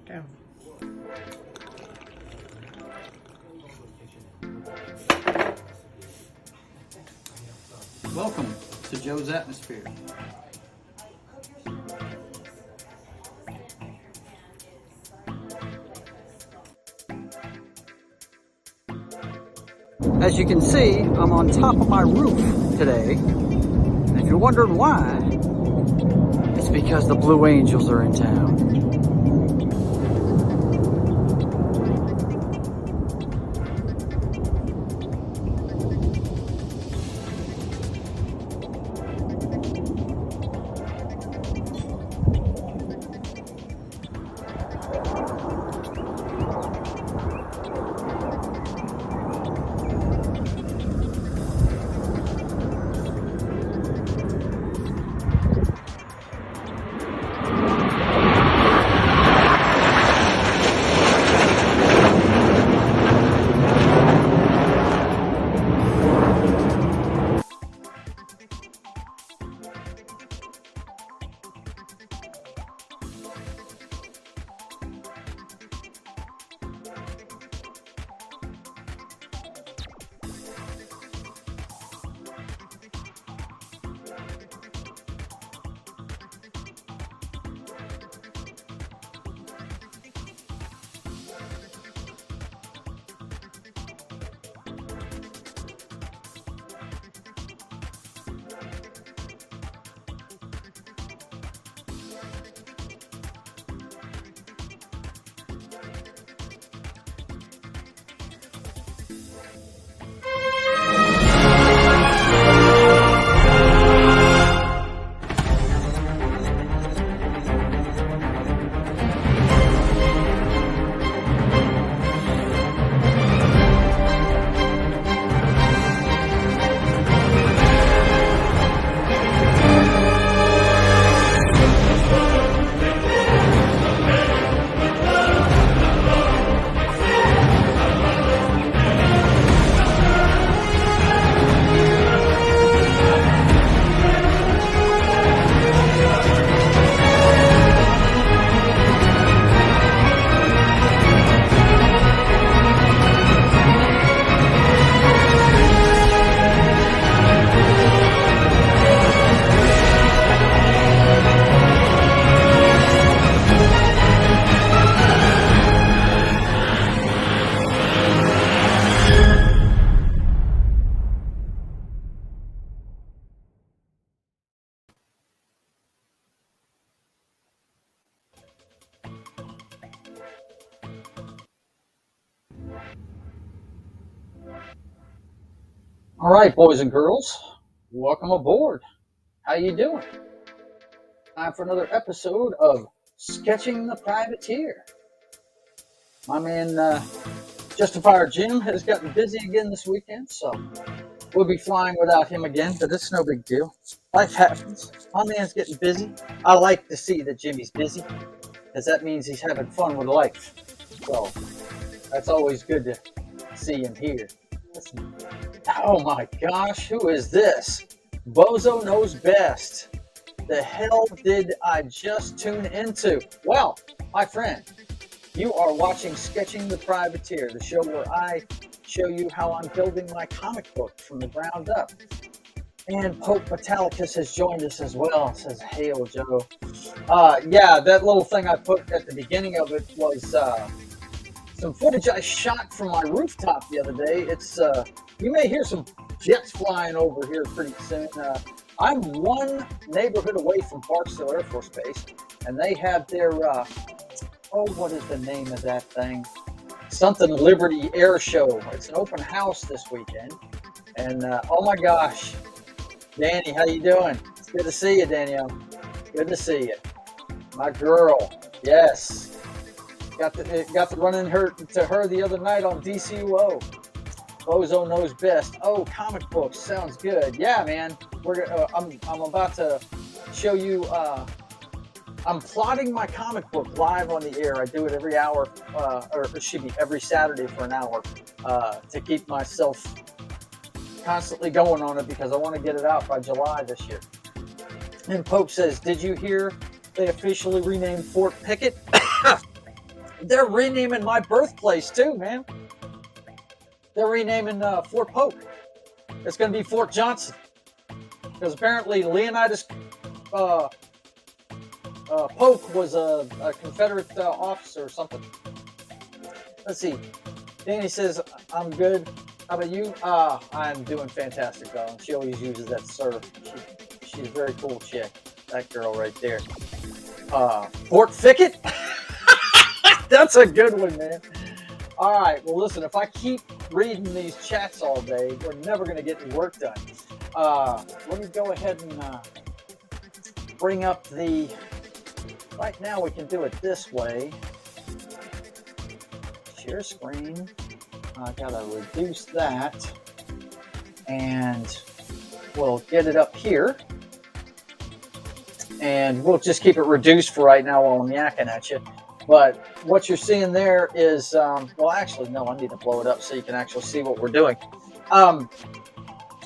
Damn. Welcome to Joe's Atmosphere. As you can see, I'm on top of my roof today. And if you're wondering why, it's because the Blue Angels are in town. All right, boys and girls, welcome aboard. How you doing? Time for another episode of Sketching the Privateer. My man Justifier Jim has gotten busy again this weekend, so we'll be flying without him again, but it's no big deal. Life happens. My man's getting busy. I like to see that Jimmy's busy, because that means he's having fun with life. So that's always good to see and hear. Listen. Oh my gosh, who is this? Bozo Knows Best. The hell did I just tune into? Well, my friend, you are watching Sketching the Privateer, the show where I show you how I'm building my comic book from the ground up. And Pope Metallicus has joined us as well. Says, hail, Joe. Yeah, that little thing I put at the beginning of it was some footage I shot from my rooftop the other day. It's you may hear some jets flying over here pretty soon. I'm one neighborhood away from Barksdale Air Force Base, and they have their what is the name of that thing? Something Liberty Air Show. It's an open house this weekend, and oh my gosh, Danny, how you doing? It's good to see you, Danielle. Good to see you, my girl. Yes. Got to run into her the other night on DCUO. Bozo Knows Best. Oh, comic books sounds good. Yeah, man. I'm about to show you. I'm plotting my comic book live on the air. I do it every hour, or it should be every Saturday for an hour, to keep myself constantly going on it because I want to get it out by July this year. And Pope says, "Did you hear they officially renamed Fort Pickett. They're renaming my birthplace too, man. They're renaming Fort Polk. It's going to be Fort Johnson. Because apparently Leonidas Polk was a Confederate officer or something. Let's see. Danny says, I'm good. How about you? I'm doing fantastic, darling. She always uses that sir. She's a very cool chick. That girl right there. Fort Fickett? That's a good one, man. All right. Well, listen, if I keep reading these chats all day, we're never going to get any work done. Let me go ahead and bring up the... Right now, we can do it this way. Share screen. I gotta reduce that. And we'll get it up here. And we'll just keep it reduced for right now while I'm yakking at you. But what you're seeing there is, well, actually, no, I need to blow it up so you can actually see what we're doing.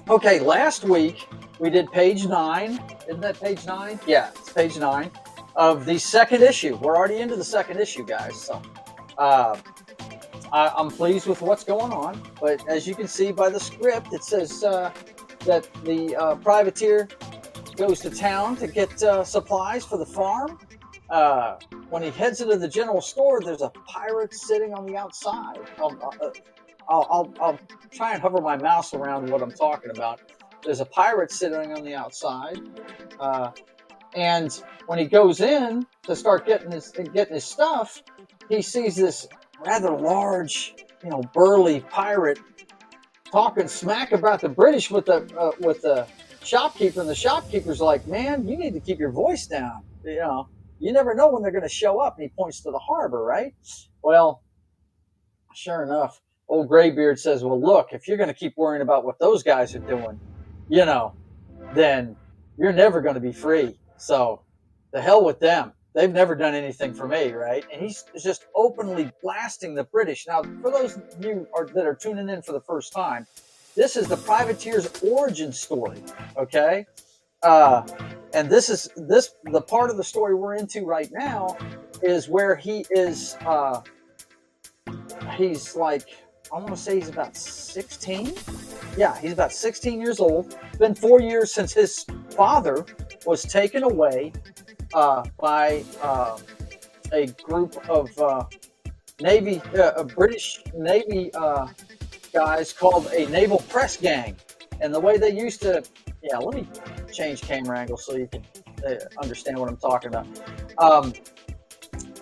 Okay, last week we did page 9. Isn't that page 9? Yeah, it's page 9 of the second issue. We're already into the second issue, guys. So I'm pleased with what's going on. But as you can see by the script, it says that the privateer goes to town to get supplies for the farm. When he heads into the general store, there's a pirate sitting on the outside. I'll try and hover my mouse around what I'm talking about. There's a pirate sitting on the outside, and when he goes in to start getting his stuff, he sees this rather large, burly pirate talking smack about the British with the shopkeeper, and the shopkeeper's like, "Man, you need to keep your voice down. You never know when they're going to show up." And he points to the harbor, right? Well, sure enough, old Graybeard says, "Well, look, if you're going to keep worrying about what those guys are doing, then you're never going to be free. So, the hell with them. They've never done anything for me, right?" And he's just openly blasting the British. Now, for those of you that are tuning in for the first time, this is the privateer's origin story, okay? And the part of the story we're into right now is where he is, he's like, I want to say he's about 16. Yeah, he's about 16 years old. It's been 4 years since his father was taken away by a group of British Navy guys called a naval press gang. And the way they used to, let me change camera angle so you can understand what I'm talking about.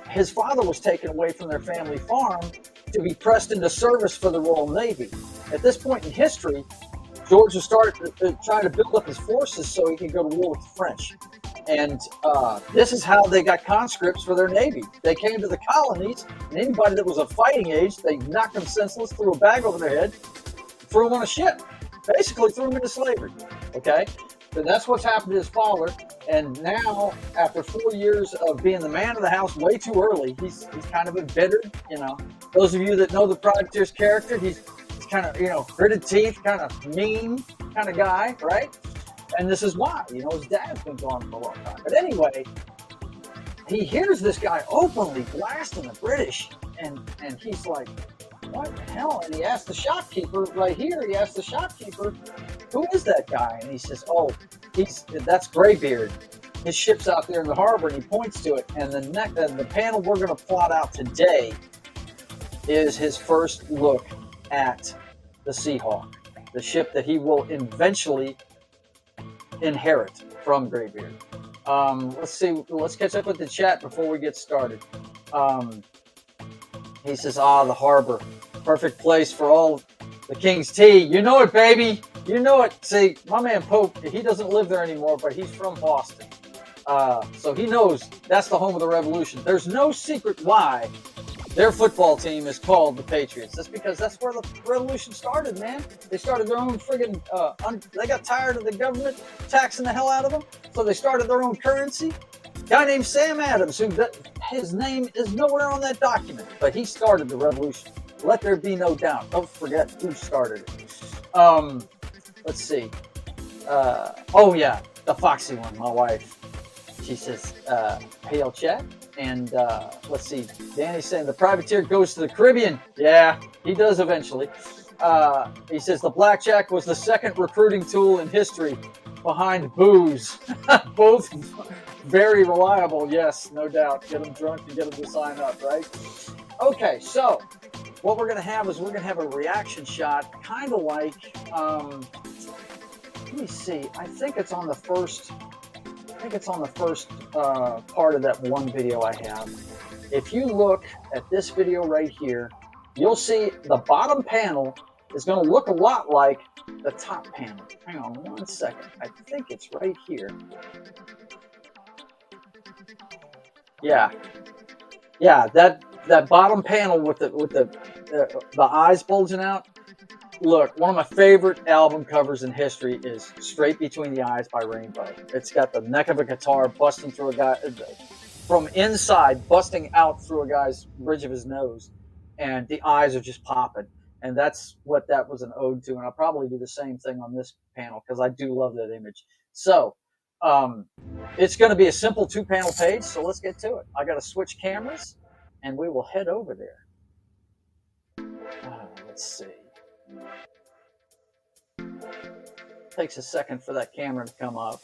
His father was taken away from their family farm to be pressed into service for the Royal Navy. At this point in history, George was trying to build up his forces so he could go to war with the French. And this is how they got conscripts for their Navy. They came to the colonies, and anybody that was of fighting age, they knocked them senseless, threw a bag over their head, threw them on a ship. Basically threw him into slavery, okay? So that's what's happened to his father. And now, after 4 years of being the man of the house way too early, he's kind of embittered, Those of you that know the privateer's character, he's kind of, gritted teeth, kind of mean kind of guy, right? And this is why, his dad's been gone for a long time. But anyway, he hears this guy openly blasting the British, and he's like, what the hell? And he asked the shopkeeper right here, who is that guy? And he says, that's Graybeard. His ship's out there in the harbor, and he points to it. And the panel we're going to plot out today is his first look at the Seahawk, the ship that he will eventually inherit from Graybeard. Let's catch up with the chat before we get started. He says, the harbor. Perfect place for all the King's tea. You know it, baby. You know it. See, my man Pope, he doesn't live there anymore, but he's from Boston. So he knows that's the home of the Revolution. There's no secret why their football team is called the Patriots. That's because that's where the Revolution started, man. They started their own friggin', they got tired of the government taxing the hell out of them, so they started their own currency. A guy named Sam Adams, his name is nowhere on that document, but he started the revolution. Let there be no doubt. Don't forget who started it. Let's see. The Foxy one, my wife. She says, hail chat. And let's see, Danny's saying the privateer goes to the Caribbean. Yeah, he does eventually. He says the blackjack was the second recruiting tool in history behind booze. Both very reliable, yes, no doubt. Get them drunk and get them to sign up, right? Okay, so what we're going to have is we're going to have a reaction shot, kind of like, let me see, I think it's on the first part of that one video I have. If you look at this video right here, you'll see the bottom panel is going to look a lot like the top panel. Hang on one second. I think it's right here. Yeah, that bottom panel with the eyes bulging out. Look, one of my favorite album covers in history is Straight Between the Eyes by Rainbow. It's got the neck of a guitar busting through a guy from inside, busting out through a guy's bridge of his nose, and the eyes are just popping. And that's what that was an ode to. And I'll probably do the same thing on this panel because I do love that image. So it's going to be a simple 2-panel page. So let's get to it. I got to switch cameras, and we will head over there. Let's see. Takes a second for that camera to come up.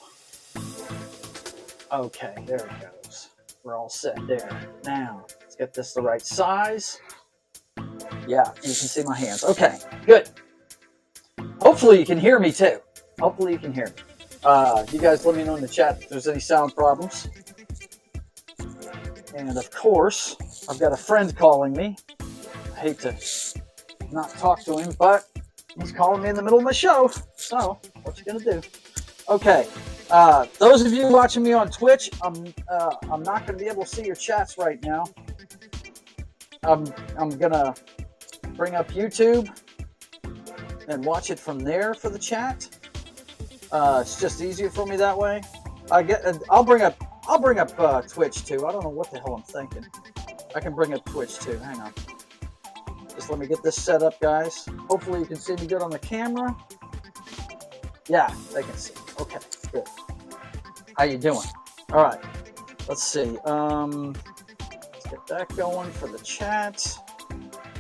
Okay, there it goes. We're all set there. Now, let's get this the right size. Yeah, you can see my hands. Okay, good. Hopefully you can hear me too. Hopefully you can hear me. You guys let me know in the chat if there's any sound problems. And of course, I've got a friend calling me. I hate to not talk to him, but he's calling me in the middle of my show. So, what you gonna do? Okay, those of you watching me on Twitch, I'm not gonna be able to see your chats right now. I'm gonna bring up YouTube and watch it from there for the chat. It's just easier for me that way. I'll bring up Twitch too. I don't know what the hell I'm thinking. I can bring up Twitch too. Hang on. Just let me get this set up, guys. Hopefully you can see me good on the camera. Yeah, they can see. Okay, good. How you doing? All right. Let's see. Let's get that going for the chat,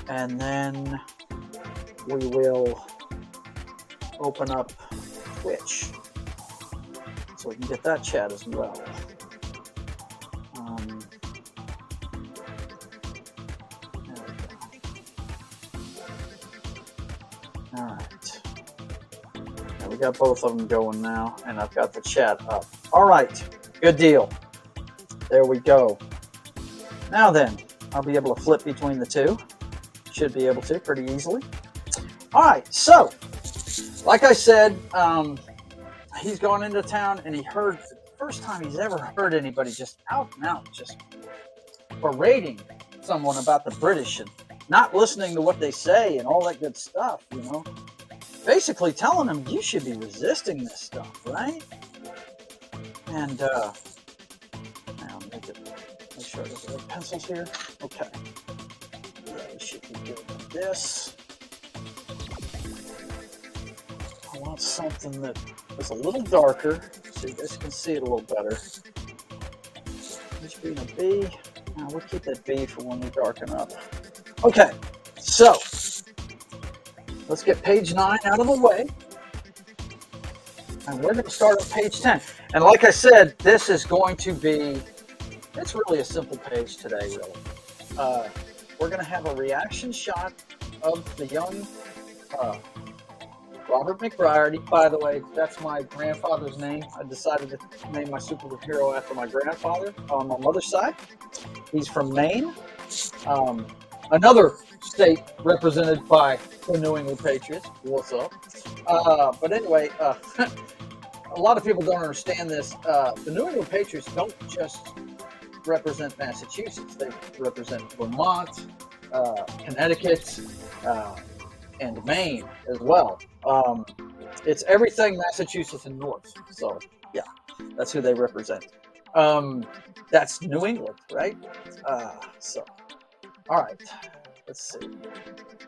and then we will open up Twitch so we can get that chat as well. All right. Now we got both of them going now, and I've got the chat up. All right. Good deal. There we go. Now then, I'll be able to flip between the two. Should be able to pretty easily. All right. So, like I said, he's gone into town, and he heard the first time he's ever heard anybody just out and out just berating someone about the British and not listening to what they say and all that good stuff, you know. Basically telling them you should be resisting this stuff, right? And now make sure I got the right pencils here. Okay. Yeah, we should be good with this. I want something that is a little darker so you guys can see it a little better. This being a B. Now we'll keep that B for when we darken up. Okay, so let's get page 9 out of the way. And we're going to start on page 10. And like I said, this is going to be, it's really a simple page today, really. We're going to have a reaction shot of the young Robert McBriarty. By the way, that's my grandfather's name. I decided to name my superhero after my grandfather on my mother's side. He's from Maine. Another state represented by the New England Patriots. What's up? But anyway, a lot of people don't understand this. The New England Patriots don't just represent Massachusetts. They represent Vermont, Connecticut, and Maine as well. It's everything Massachusetts and North. So, yeah, that's who they represent. That's New England, right? So, all right, let's see.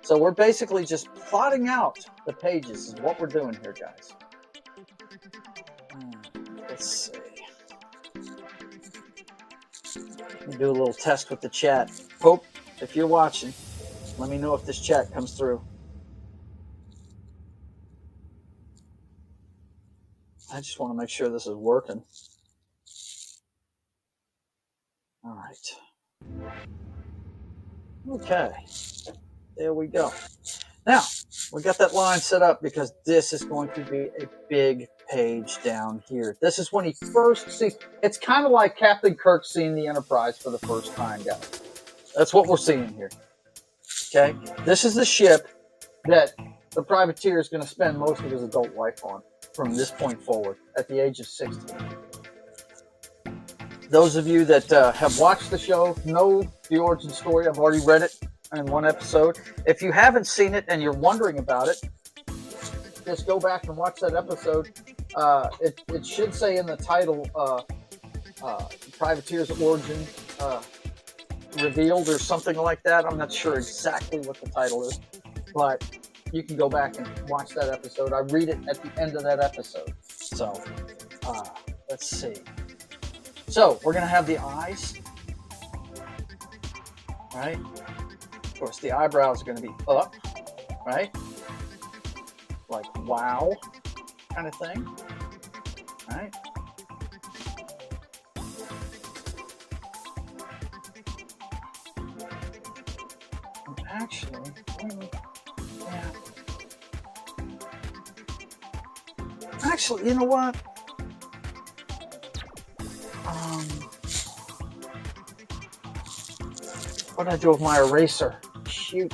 So we're basically just plotting out the pages is what we're doing here, guys. Let's see. Let me do a little test with the chat. Hope, if you're watching, let me know if this chat comes through. I just want to make sure this is working. All right. Okay. There we go. Now, we got that line set up because this is going to be a big page down here. This is when he first sees, it's kind of like Captain Kirk seeing the Enterprise for the first time, guys. That's what we're seeing here. Okay? This is the ship that the privateer is going to spend most of his adult life on from this point forward at the age of 16. Those of you that have watched the show know the origin story. I've already read it in one episode. If you haven't seen it and you're wondering about it, just go back and watch that episode. It should say in the title, Privateer's Origin Revealed or something like that. I'm not sure exactly what the title is, but you can go back and watch that episode. I read it at the end of that episode. So, let's see. So, we're going to have the eyes, right? Of course, the eyebrows are going to be up, right? Like, wow, kind of thing, right? And actually, yeah. Actually, you know what? What did I do with my eraser? Shoot.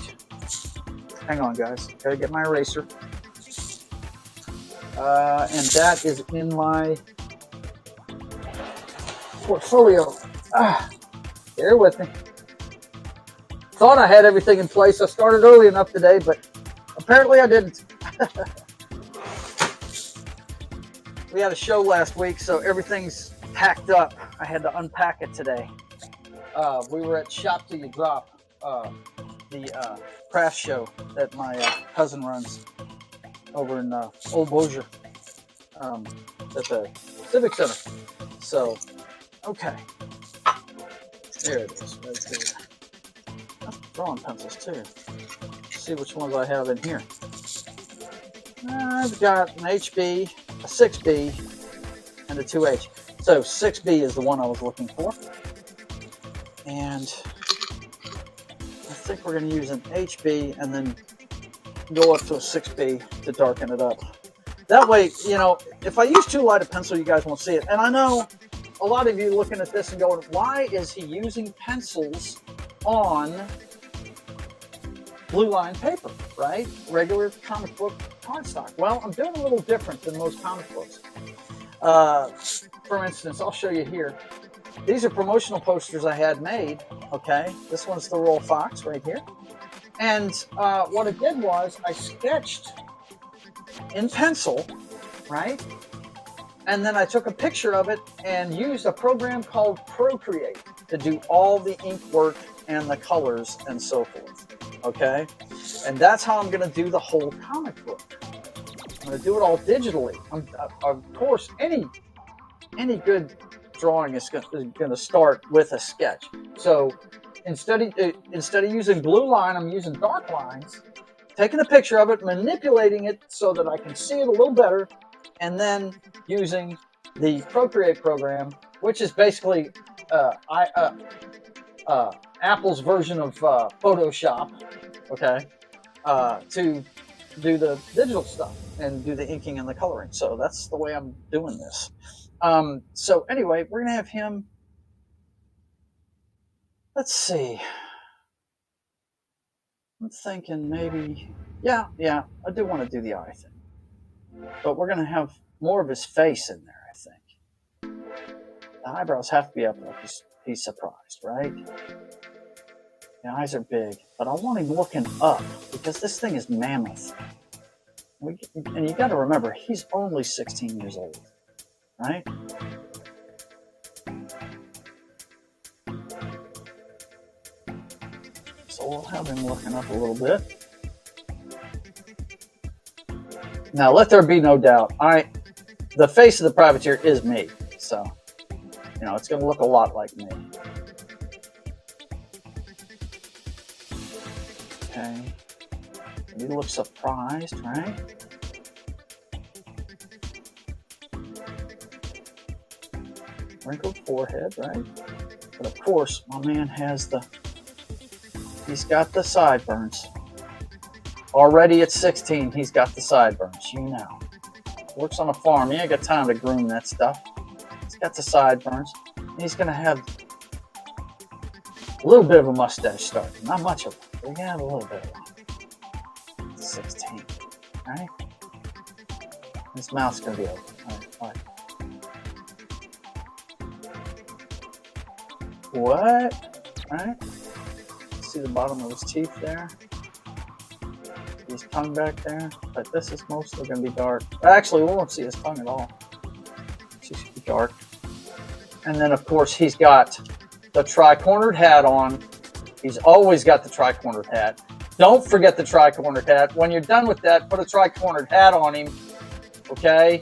Hang on, guys. Gotta get my eraser. And that is in my portfolio. Bear with me. Thought I had everything in place. I started early enough today, but apparently I didn't. We had a show last week, so everything's packed up. I had to unpack it today. We were at Shop Till You Drop, the craft show that my cousin runs over in Old Bossier at the Civic Center. So, okay. There it is, right there. That's drawing pencils too. Let's see which ones I have in here. I've got an HB, a 6B, and a 2H. So 6B is the one I was looking for. And I think we're going to use an HB and then go up to a 6B to darken it up. That way, you know, if I use too light a pencil, you guys won't see it. And I know a lot of you looking at this and going, why is he using pencils on blue line paper, right? Regular comic book cardstock. Well, I'm doing a little different than most comic books. For instance, I'll show you here. These are promotional posters I had made, okay? This one's the Royal Fox right here. And what I did was I sketched in pencil, right? And then I took a picture of it and used a program called Procreate to do all the ink work and the colors and so forth, okay? And that's how I'm going to do the whole comic book. I'm going to do it all digitally. Of course, any good drawing is going to start with a sketch. So instead of using blue line, I'm using dark lines, taking a picture of it, manipulating it so that I can see it a little better, and then using the Procreate program, which is basically Apple's version of Photoshop, okay, to do the digital stuff and do the inking and the coloring. So that's the way I'm doing this. So anyway, we're going to have him. Let's see. I'm thinking maybe, yeah, I do want to do the eye thing. But we're going to have more of his face in there, I think. The eyebrows have to be up like he's surprised, right? The eyes are big, but I want him looking up because this thing is mammoth. And you got to remember, he's only 16 years old, right? So we'll have him looking up a little bit. Now, let there be no doubt, the face of the privateer is me, so, you know, it's going to look a lot like me. Okay. He looks surprised, right? Wrinkled forehead, right? But of course, my man has he's got the sideburns. Already at 16, he's got the sideburns, you know. Works on a farm, he ain't got time to groom that stuff. He's got the sideburns. He's gonna have a little bit of a mustache starting. Not much of it, but he got a little bit of one. 16, right? His mouth's gonna be open. All right. What? Right? See the bottom of his teeth there? His tongue back there, but this is mostly going to be dark. Actually, we won't see his tongue at all. It's just be dark. And then, of course, he's got the tri-cornered hat on. He's always got the tri-cornered hat. Don't forget the tri-cornered hat. When you're done with that, put a tri-cornered hat on him. Okay?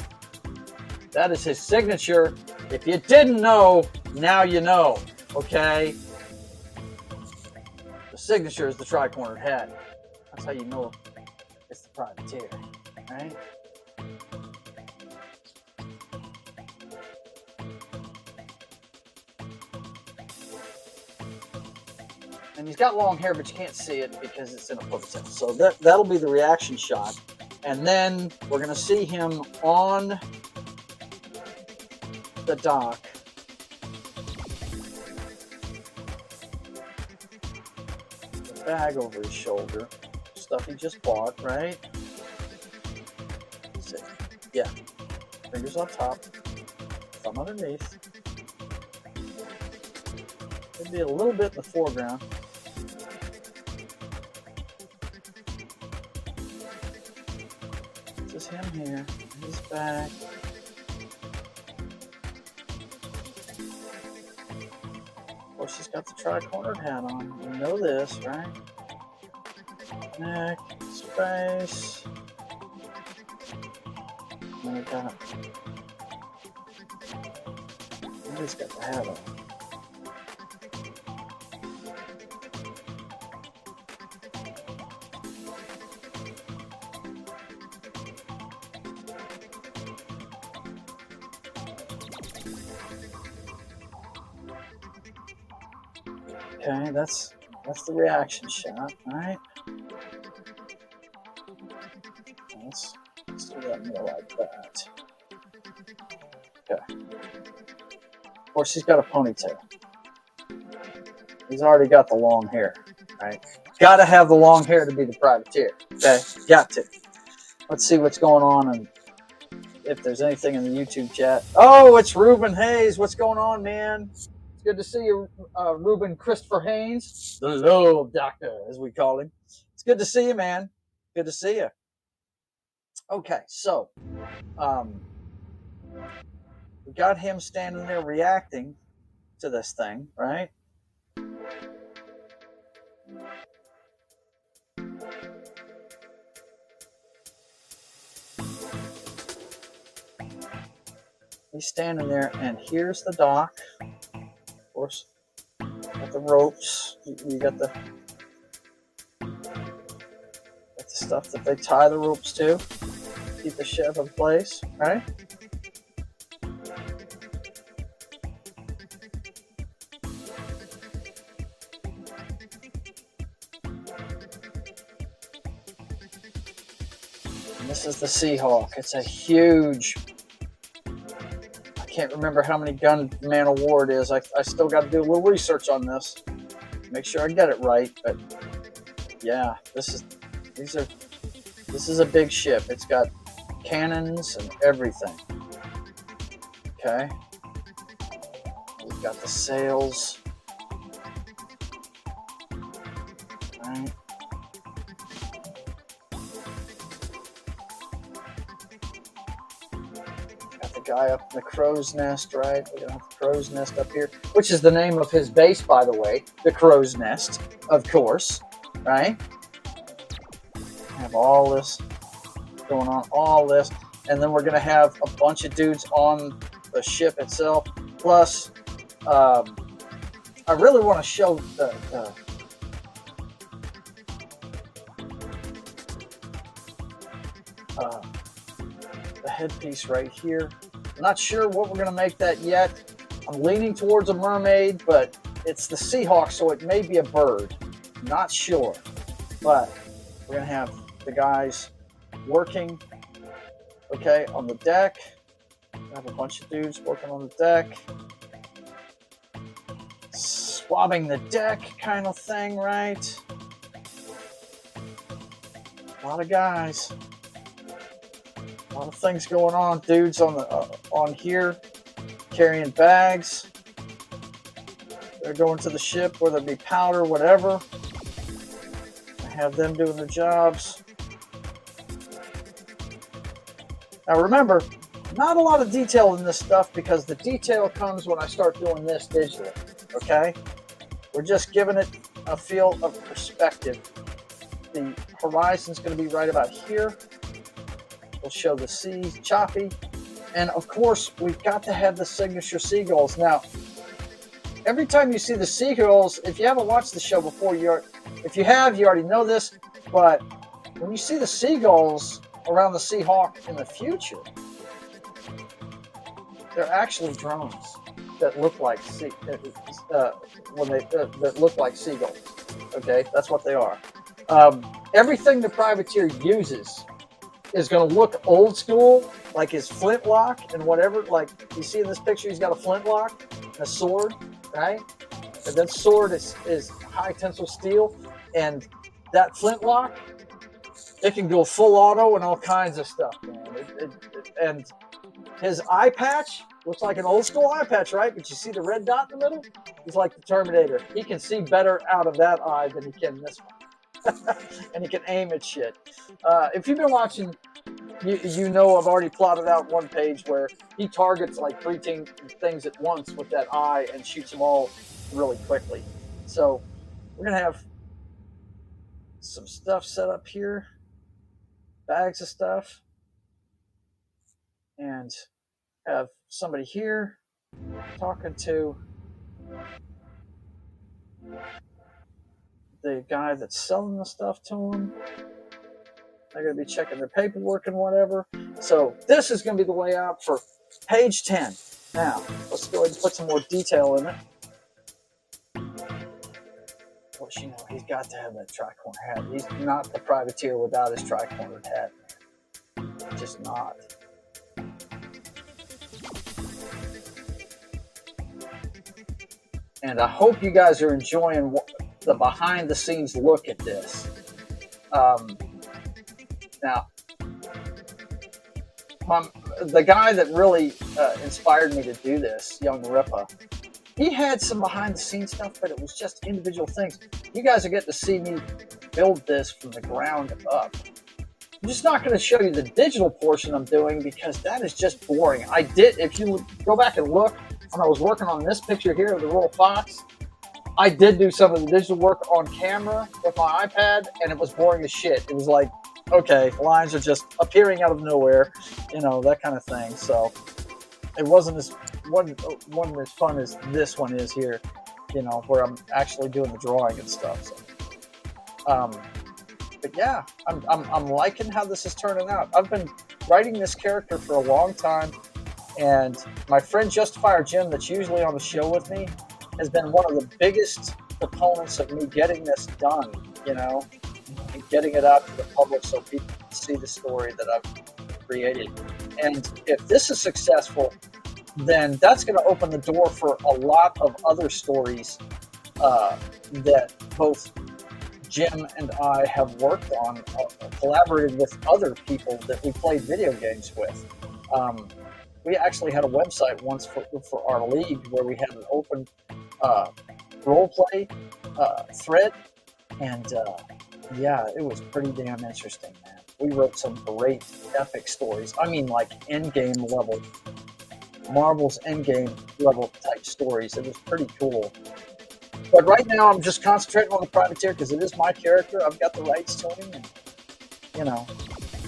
That is his signature. If you didn't know, now you know. Okay? The signature is the tri-cornered hat. That's how you know it's the Privateer, right? And he's got long hair, but you can't see it because it's in a ponytail. So that'll be the reaction shot. And then we're going to see him on the dock. The bag over his shoulder. Stuff he just bought, right? Let's see. Yeah. Fingers on top. Thumb underneath. Could be a little bit in the foreground. Just him here. His back. Of course, he's got the tri-cornered hat on. You know this, right? Neck, space. And we got. He's got the hat on. Okay, that's the reaction shot, right? Let's do that more like that. Okay. Of course, he's got a ponytail. He's already got the long hair, right? Got to have the long hair to be the Privateer. Okay, got to. Let's see what's going on and if there's anything in the YouTube chat. Oh, it's Ruben Hayes. What's going on, man? It's good to see you, Ruben Christopher Haynes, the love doctor, as we call him. It's good to see you, man. Good to see you. Okay, so we got him standing there reacting to this thing, right? He's standing there, and here's the dock. Of course, got the ropes. You got the stuff that they tie the ropes to keep the ship in place, right? And this is the Seahawk. It's a huge. I can't remember how many gunman award is. I still got to do a little research on this. Make sure I get it right. But yeah, this is a big ship. It's got cannons and everything. Okay. We've got the sails. Right. Guy up in the crow's nest, right? We're gonna have the crow's nest up here, which is the name of his base, by the way. The crow's nest, of course, right? Have all this going on, all this, and then we're gonna have a bunch of dudes on the ship itself. Plus, I really want to show the headpiece right here. I'm not sure what we're going to make that yet. I'm leaning towards a mermaid, but it's the Seahawk, so it may be a bird. Not sure. But we're going to have the guys working, okay, on the deck. I have a bunch of dudes working on the deck. Swabbing the deck kind of thing, right? A lot of guys. A lot of things going on. Dudes on here carrying bags. They're going to the ship, whether it be powder, whatever. I have them doing their jobs. Now remember, not a lot of detail in this stuff because the detail comes when I start doing this digitally, okay? We're just giving it a feel of perspective. The horizon's going to be right about here. We'll show the seas choppy. And of course, we've got to have the signature seagulls. Now, every time you see the seagulls, if you haven't watched the show before, if you have, you already know this, but when you see the seagulls around the Seahawk in the future, they're actually drones that look like that look like seagulls. Okay, that's what they are. Everything the privateer uses is going to look old school, like his flintlock and whatever. Like you see in this picture, he's got a flintlock and a sword, right? And that sword is high tensile steel, and that flintlock, it can go full auto and all kinds of stuff, man. And his eye patch looks like an old school eye patch, right? But you see the red dot in the middle? He's like the Terminator. He can see better out of that eye than he can this one. And he can aim at shit. If you've been watching, you know I've already plotted out one page where he targets like 3 things at once with that eye and shoots them all really quickly. So we're going to have some stuff set up here. Bags of stuff. And have somebody here talking to the guy that's selling the stuff to them. They're going to be checking their paperwork and whatever. So this is going to be the layout for page 10. Now, let's go ahead and put some more detail in it. Of course, you know, he's got to have that tri-corner hat. He's not the privateer without his tri-cornered hat. Just not. And I hope you guys are enjoying the behind-the-scenes look at this. Now, the guy that really inspired me to do this, Young Ripa, he had some behind-the-scenes stuff, but it was just individual things. You guys are getting to see me build this from the ground up. I'm just not going to show you the digital portion I'm doing because that is just boring. If you go back and look, when I was working on this picture here of the Royal Fox, I did do some of the digital work on camera with my iPad, and it was boring as shit. It was like, okay, lines are just appearing out of nowhere, you know, that kind of thing. So it wasn't as one as fun as this one is here, you know, where I'm actually doing the drawing and stuff. So, but yeah, I'm liking how this is turning out. I've been writing this character for a long time, and my friend Justifier Jim, that's usually on the show with me, has been one of the biggest proponents of me getting this done, you know, and getting it out to the public so people can see the story that I've created. And if this is successful, then that's going to open the door for a lot of other stories that both Jim and I have worked on, collaborated with other people that we played video games with. We actually had a website once for our league where we had an open role-play thread, and yeah, it was pretty damn interesting, man. We wrote some great epic stories. I mean, like endgame level, Marvel's endgame level type stories. It was pretty cool. But right now, I'm just concentrating on the privateer because it is my character. I've got the rights to him, and you know,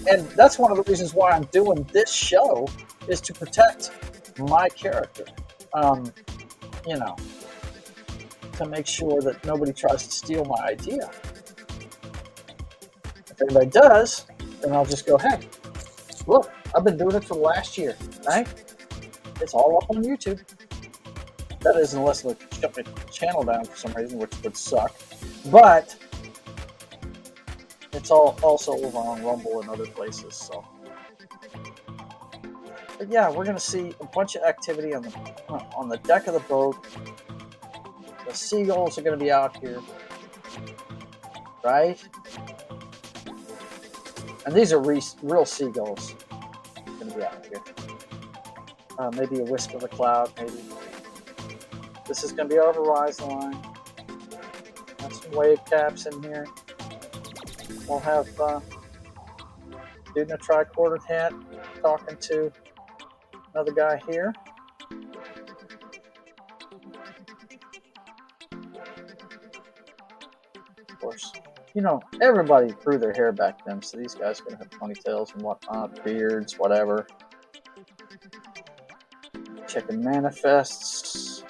and that's one of the reasons why I'm doing this show is to protect my character. You know, to make sure that nobody tries to steal my idea. If anybody does, then I'll just go, hey, Look, I've been doing it for the last year, right? It's all up on YouTube. That is, unless they shut the channel down for some reason, which would suck. But it's all also over on Rumble and other places. So, but yeah, we're gonna see a bunch of activity on the deck of the boat. The seagulls are gonna be out here, right? And these are real seagulls gonna be out here. Maybe a wisp of a cloud, maybe. This is gonna be our horizon line. Have some wave caps in here. We'll have dude in a tricorder hat talking to another guy here. Of course, you know, everybody grew their hair back then, so these guys are going to have ponytails and whatnot, beards, whatever. Checking manifests,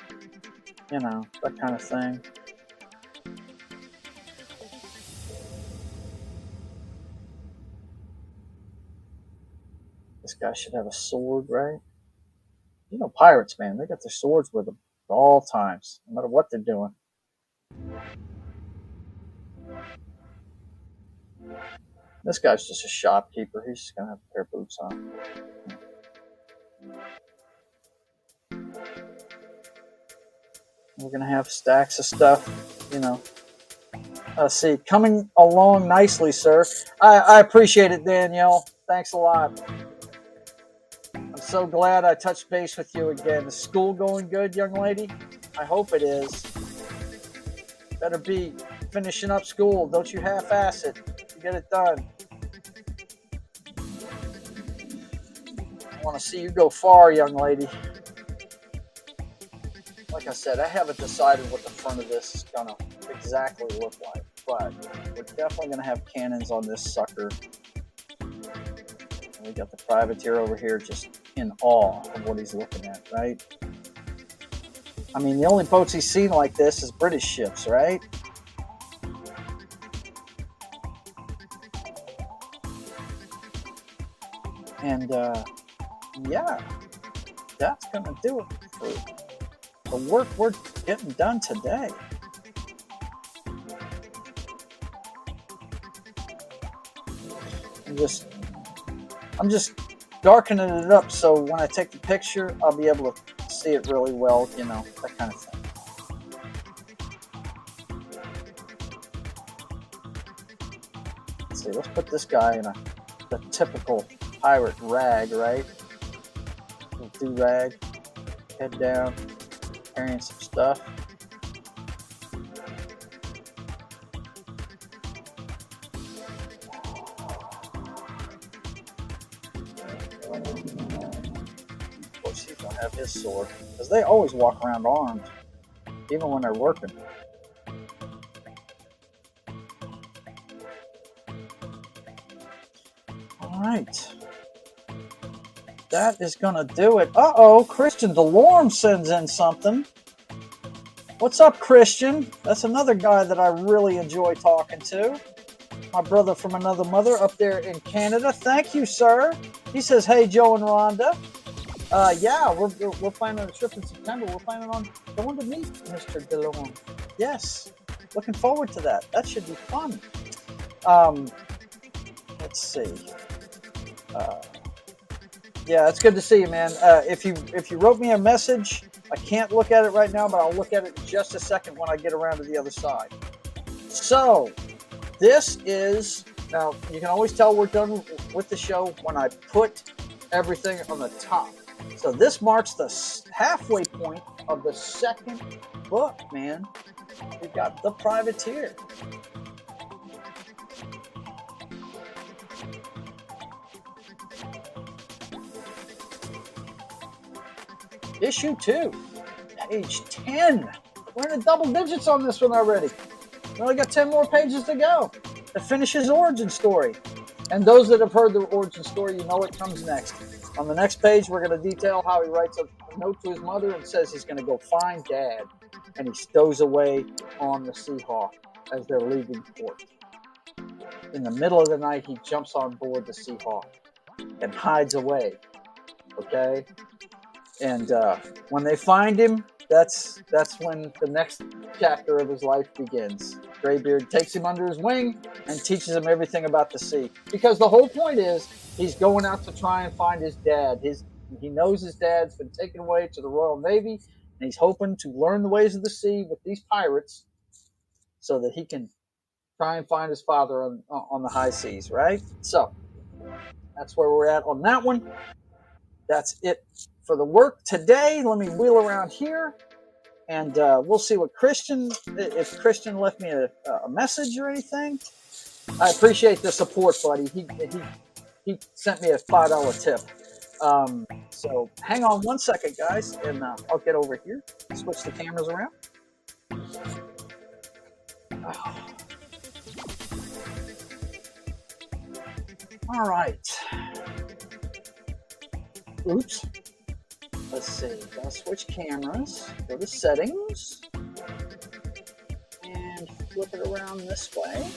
you know, that kind of thing. This guy should have a sword, right? You know, pirates, man, they got their swords with them at all times, no matter what they're doing. This guy's just a shopkeeper. He's just gonna have a pair of boots on. We're gonna have stacks of stuff, you know. Let's see, coming along nicely, sir. I appreciate it, Danielle. Thanks a lot. I'm so glad I touched base with you again. Is school going good, young lady? I hope it is. Better be finishing up school. Don't you half-ass it. You get it done. I want to see you go far, young lady. Like I said, I haven't decided what the front of this is going to exactly look like, but we're definitely going to have cannons on this sucker. And we got the privateer over here just in awe of what he's looking at, right? I mean, the only boats he's seen like this is British ships, right? And yeah, that's going to do it for the work we're getting done today. I'm just darkening it up so when I take the picture, I'll be able to see it really well, you know, that kind of thing. Let's see, let's put this guy in the typical pirate rag, right? Little do-rag, head down, carrying some stuff. Of course, he's gonna have his sword, because they always walk around armed, even when they're working. All right. That is gonna do it. Uh-oh, Christian DeLorme sends in something. What's up, Christian? That's another guy that I really enjoy talking to. My brother from another mother up there in Canada. Thank you, sir. He says, hey, Joe and Rhonda. Yeah, we're planning a trip in September. We're planning on going to meet Mr. DeLorme. Yes, looking forward to that. That should be fun. Let's see. Yeah, it's good to see you, man. If you wrote me a message, I can't look at it right now, but I'll look at it in just a second when I get around to the other side. So, this is, now you can always tell we're done with the show when I put everything on the top. So this marks the halfway point of the second book, man. We've got The Privateer. Issue 2, page 10. We're in the double digits on this one already. We only got 10 more pages to go to finish his origin story. And those that have heard the origin story, you know what comes next. On the next page, we're going to detail how he writes a note to his mother and says he's going to go find Dad. And he stows away on the Seahawk as they're leaving port. In the middle of the night, he jumps on board the Seahawk. and hides away. Okay, and when they find him, that's when the next chapter of his life begins. Graybeard takes him under his wing and teaches him everything about the sea. Because the whole point is he's going out to try and find his dad. He knows his dad's been taken away to the Royal Navy, and he's hoping to learn the ways of the sea with these pirates so that he can try and find his father on the high seas, right? So that's where we're at on that one. That's it for the work today. Let me wheel around here, and we'll see what if Christian left me a message or anything. I appreciate the support, buddy. He sent me a $5 tip. So hang on one second, guys, and I'll get over here. Switch the cameras around. All right. Oops. Let's see. Gotta switch cameras. Go to settings. And flip it around this way.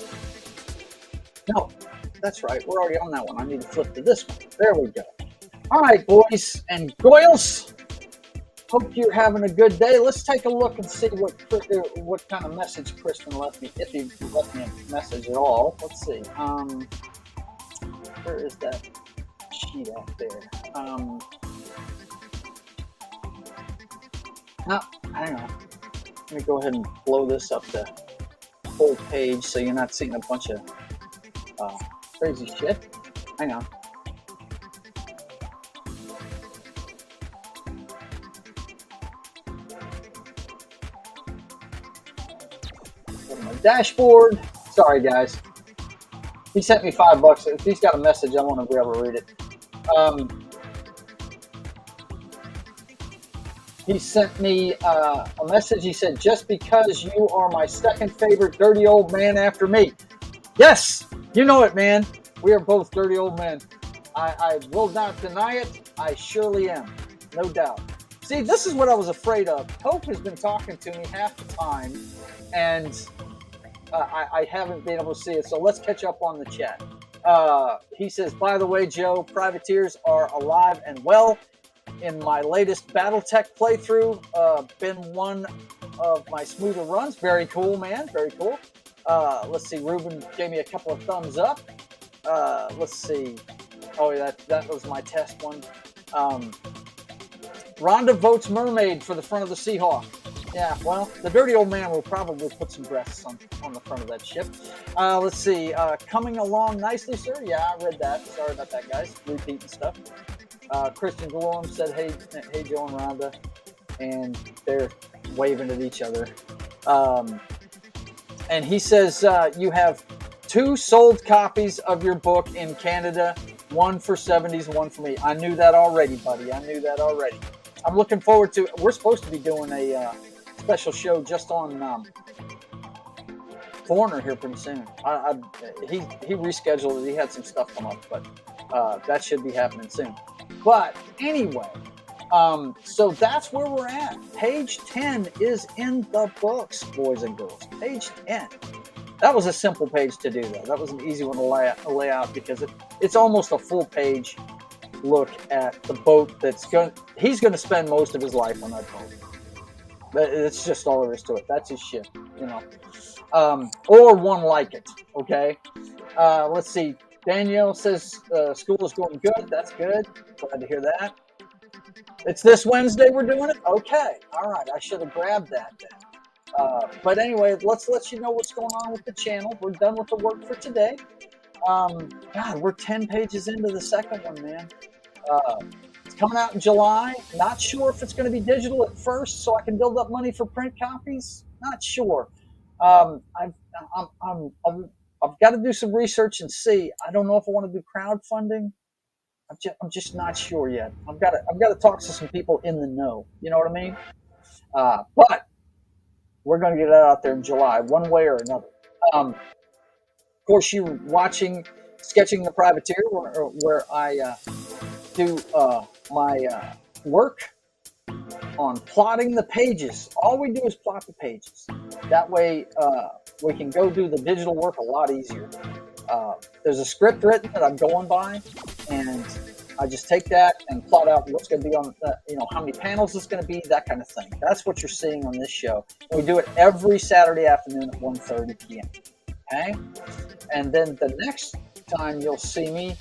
No, that's right. We're already on that one. I need to flip to this one. There we go. All right, boys and girls. Hope you're having a good day. Let's take a look and see what kind of message Christian left me, if he left me a message at all. Let's see. Where is that sheet out there? No, hang on. Let me go ahead and blow this up the whole page so you're not seeing a bunch of crazy shit. Hang on. Go to my dashboard. Sorry, guys. He sent me $5. If he's got a message, I want to be able to read it. He sent me a message. He said, "Just because you are my second favorite dirty old man after me." Yes, you know it, man. We are both dirty old men. I will not deny it. I surely am. No doubt. See, this is what I was afraid of. Hope has been talking to me half the time, and I haven't been able to see it. So let's catch up on the chat. He says, "By the way, Joe, privateers are alive and well. In my latest BattleTech playthrough, been one of my smoother runs." Very cool, man. Very cool. Let's see. Ruben gave me a couple of thumbs up. Let's see. Oh, that was my test one. Rhonda votes mermaid for the front of the Seahawk. Yeah, well, the dirty old man will probably put some breasts on the front of that ship. Let's see. Coming along nicely, sir. Yeah, I read that. Sorry about that, guys. Repeating stuff. Christian Gorham said, hey, Joe and Rhonda, and they're waving at each other. And he says, you have 2 sold copies of your book in Canada, one for 70s, one for me. I knew that already, buddy. I knew that already. I'm looking forward to, we're supposed to be doing a special show just on Foreigner here pretty soon. He rescheduled it. He had some stuff come up, but that should be happening soon. But anyway, so that's where we're at. Page 10 is in the books, boys and girls. Page 10. That was a simple page to do, though. That was an easy one to lay out because it's almost a full page look at the boat he's going to spend most of his life on that boat. It's just all there is to it. That's his ship, you know. Or one like it, okay? Let's see. Danielle says school is going good. That's good. Glad to hear that. It's this Wednesday we're doing it? Okay. All right. I should have grabbed that then. But anyway, let's let you know what's going on with the channel. We're done with the work for today. God, we're 10 pages into the second one, man. It's coming out in July. Not sure if it's going to be digital at first so I can build up money for print copies. Not sure. I've got to do some research and see. I don't know if I want to do crowdfunding. I'm just not sure yet. I've got to talk to some people in the know. You know what I mean? But we're going to get that out there in July, one way or another. Of course, you're watching Sketching the Privateer, where I do my work on plotting the pages. All we do is plot the pages. That way, we can go do the digital work a lot easier. There's a script written that I'm going by, and I just take that and plot out what's going to be on, how many panels it's going to be, that kind of thing. That's what you're seeing on this show. We do it every Saturday afternoon at 1:30 p.m. Okay? And then the next time you'll see me,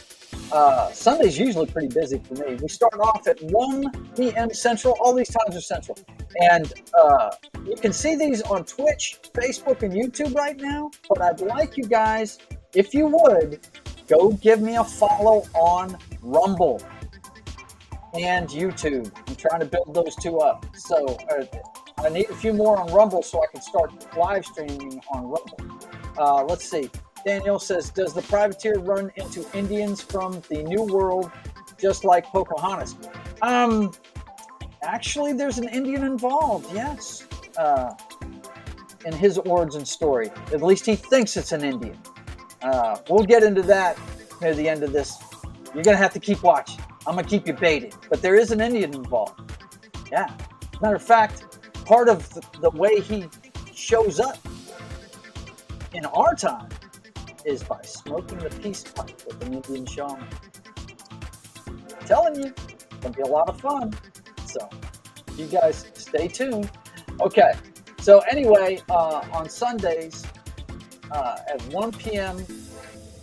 Sunday's usually pretty busy for me. We start off at 1 p.m. Central. All these times are Central. And you can see these on Twitch, Facebook, and YouTube right now. But I'd like you guys, if you would, go give me a follow on Rumble and YouTube. I'm trying to build those two up. So I need a few more on Rumble so I can start live streaming on Rumble. Let's see. Daniel says, does the privateer run into Indians from the New World just like Pocahontas? Actually, there's an Indian involved, yes, in his origin story. At least he thinks it's an Indian. We'll get into that near the end of this. You're going to have to keep watching. I'm going to keep you baited. But there is an Indian involved. Yeah. Matter of fact, part of the way he shows up in our time is by smoking the peace pipe with an Indian shaman. I'm telling you, it's going to be a lot of fun. So, you guys stay tuned. Okay, so anyway, on Sundays at 1 p.m.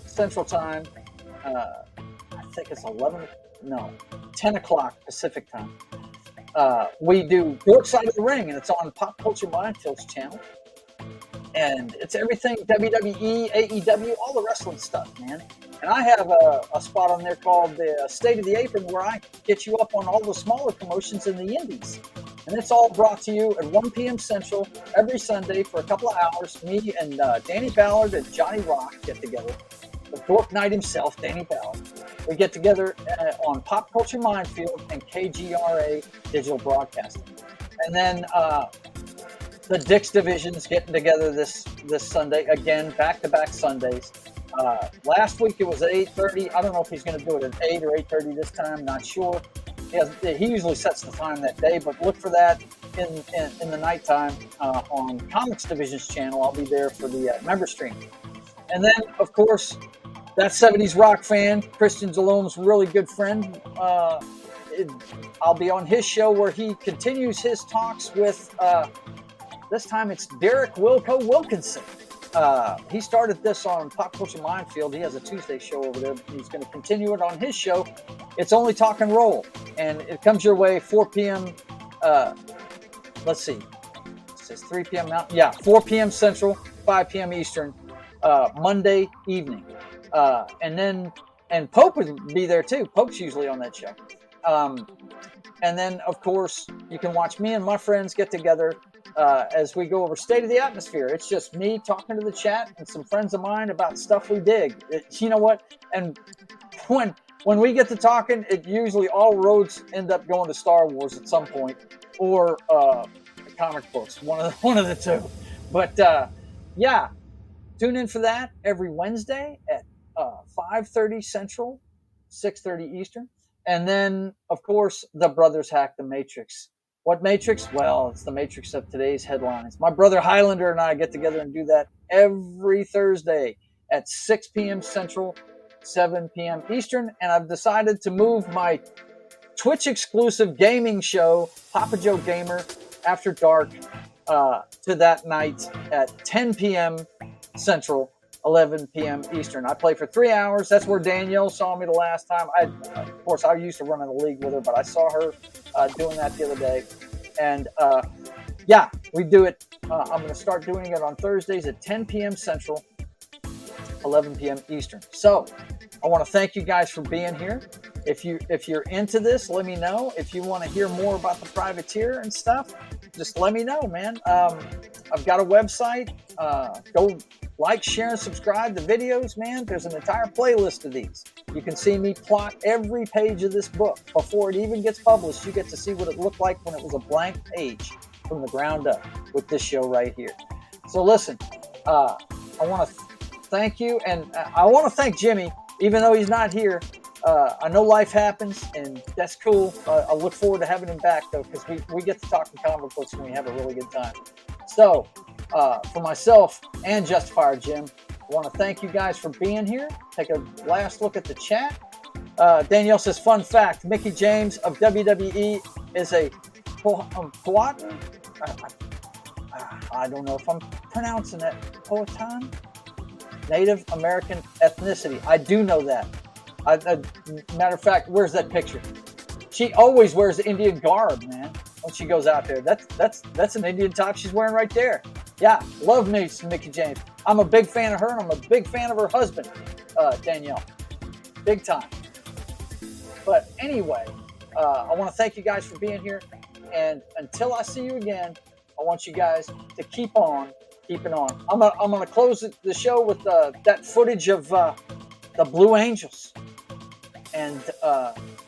Central Time, I think it's 10 o'clock Pacific Time, we do Dork Side of the Ring, and it's on Pop Culture Minefield's channel. And it's everything WWE, AEW, all the wrestling stuff, man. And I have a spot on there called the State of the Apron where I get you up on all the smaller promotions in the indies. And it's all brought to you at 1 p.m. Central every Sunday for a couple of hours. Me and Danny Ballard and Johnny Rock get together. The Dork Knight himself, Danny Ballard. We get together on Pop Culture Minefield and KGRA Digital Broadcasting. And then the Dix Division's getting together this Sunday again, back-to-back Sundays. Last week it was at 8:30. I don't know if he's going to do it at 8 or 8:30 this time. Not sure. He usually sets the time that day, but look for that in the nighttime on Comics Division's channel. I'll be there for the member stream. And then, of course, that 70s rock fan, Christian Zalome's really good friend. I'll be on his show where he continues his talks with. This time it's Derek Wilco Wilkinson. He started this on Pop Culture Minefield. He has a Tuesday show over there. He's going to continue it on his show. It's Only Talk and Roll. And it comes your way 4 p.m. Let's see. It says 3 p.m. Mountain. Yeah, 4 p.m. Central, 5 p.m. Eastern, Monday evening. And Pope would be there too. Pope's usually on that show. And then, of course, you can watch me and my friends get together as we go over State of the Atmosphere. It's just me talking to the chat and some friends of mine about stuff we dig. You know what? And when we get to talking, it usually all roads end up going to Star Wars at some point, or comic books, one of the two. But yeah, tune in for that every Wednesday at 5:30 Central, 6:30 Eastern. And then, of course, the Brothers Hack the Matrix. What Matrix? Well, it's the Matrix of today's headlines. My brother Highlander and I get together and do that every Thursday at 6 p.m. Central, 7 p.m. Eastern. And I've decided to move my Twitch-exclusive gaming show, Papa Joe Gamer, After Dark, to that night at 10 p.m. Central, 11 p.m. Eastern. I play for 3 hours. That's where Danielle saw me the last time. Of course, I used to run in the league with her, but I saw her doing that the other day. And yeah, we do it. I'm going to start doing it on Thursdays at 10 p.m. Central, 11 p.m. Eastern. So I want to thank you guys for being here. If you're into this, let me know. If you want to hear more about the privateer and stuff, just let me know, man. I've got a website. Go like, share, and subscribe to videos, man. There's an entire playlist of these. You can see me plot every page of this book before it even gets published. You get to see what it looked like when it was a blank page from the ground up with this show right here. So listen, I want to thank you, and I want to thank Jimmy, even though he's not here. I know life happens, and that's cool. I look forward to having him back, though, because we get to talk in comic books, and we have a really good time. So, for myself and Justifier Jim, I want to thank you guys for being here. Take a last look at the chat. Danielle says, fun fact, Mickie James of WWE is a Powhatan? I don't know if I'm pronouncing it. Powhatan? Native American ethnicity. I do know that. Matter of fact, where's that picture? She always wears the Indian garb, man, when she goes out there. That's an Indian top she's wearing right there. Yeah, love me some Mickie James. I'm a big fan of her, and I'm a big fan of her husband, Danielle. Big time. But anyway, I want to thank you guys for being here. And until I see you again, I want you guys to keep on keeping on. I'm gonna close the show with that footage of the Blue Angels and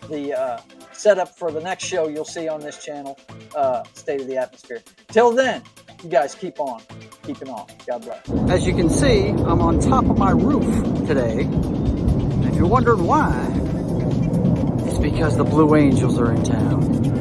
the setup for the next show you'll see on this channel, State of the Atmosphere. Till then, you guys keep on keeping on. God bless. As you can see, I'm on top of my roof today. And if you're wondering why, it's because the Blue Angels are in town.